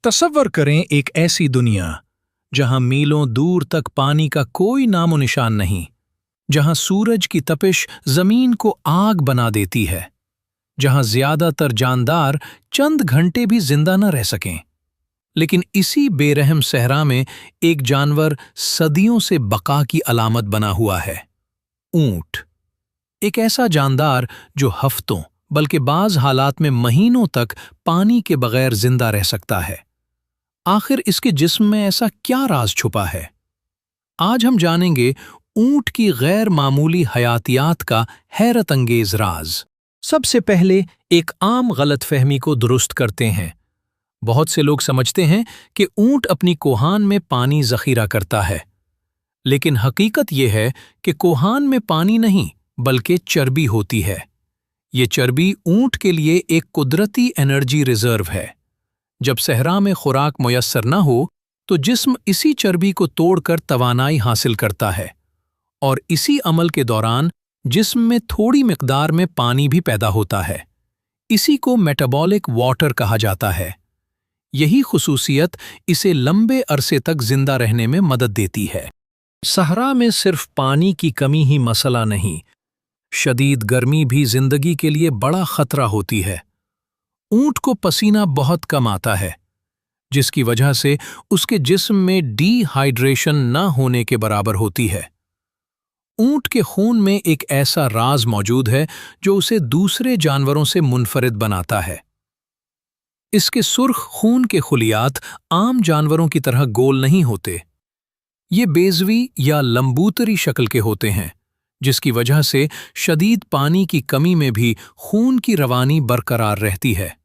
तसव्वुर करें एक ऐसी दुनिया जहां मीलों दूर तक पानी का कोई नामो निशान नहीं, जहां सूरज की तपिश जमीन को आग बना देती है, जहां ज्यादातर जानदार चंद घंटे भी जिंदा न रह सकें। लेकिन इसी बेरहम सहरा में एक जानवर सदियों से बका की अलामत बना हुआ है, ऊंट। एक ऐसा जानदार जो हफ्तों बल्कि बाज हालात में महीनों तक पानी के बगैर जिंदा रह सकता है। आखिर इसके जिस्म में ऐसा क्या राज छुपा है? आज हम जानेंगे ऊंट की गैर मामूली हयातियात का हैरत अंगेज राज। सबसे पहले एक आम गलतफहमी को दुरुस्त करते हैं। बहुत से लोग समझते हैं कि ऊंट अपनी कोहान में पानी जखीरा करता है, लेकिन हकीकत यह है कि कोहान में पानी नहीं बल्कि चर्बी होती है। ये चर्बी ऊंट के लिए एक कुदरती एनर्जी रिजर्व है। जब सहरा में खुराक मुयस्सर न हो तो जिस्म इसी चर्बी को तोड़कर तवानाई हासिल करता है, और इसी अमल के दौरान जिस्म में थोड़ी मिकदार में पानी भी पैदा होता है। इसी को मेटाबॉलिक वाटर कहा जाता है। यही खुसूसियत इसे लंबे अरसे तक जिंदा रहने में मदद देती है। सहरा में सिर्फ पानी की कमी ही मसला नहीं, शदीद गर्मी भी जिंदगी के लिए बड़ा खतरा होती है। ऊंट को पसीना बहुत कम आता है, जिसकी वजह से उसके जिस्म में डिहाइड्रेशन न होने के बराबर होती है। ऊंट के खून में एक ऐसा राज मौजूद है जो उसे दूसरे जानवरों से मुनफरिद बनाता है। इसके सुर्ख खून के खुलियात आम जानवरों की तरह गोल नहीं होते। ये बेज़वी या लंबूतरी शक्ल के होते हैं, जिसकी वजह से शदीद पानी की कमी में भी खून की रवानी बरकरार रहती है।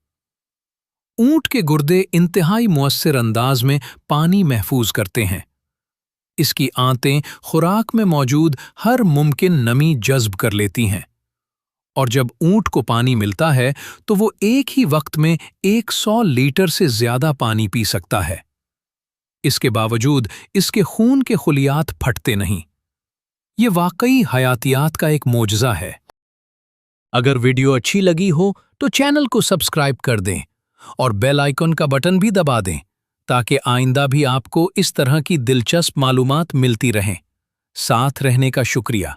ऊंट के गुर्दे इंतहाई मुअस्सिर अंदाज में पानी महफूज करते हैं। इसकी आंतें खुराक में मौजूद हर मुमकिन नमी जज्ब कर लेती हैं, और जब ऊंट को पानी मिलता है तो वो एक ही वक्त में 100 लीटर से ज्यादा पानी पी सकता है। इसके बावजूद इसके खून के खुलियात फटते नहीं। ये वाकई हयातियात का एक मोजज़ा है। अगर वीडियो अच्छी लगी हो तो चैनल को सब्सक्राइब कर दें और बेल आइकन का बटन भी दबा दें, ताकि आइंदा भी आपको इस तरह की दिलचस्प मालूमात मिलती रहें। साथ रहने का शुक्रिया।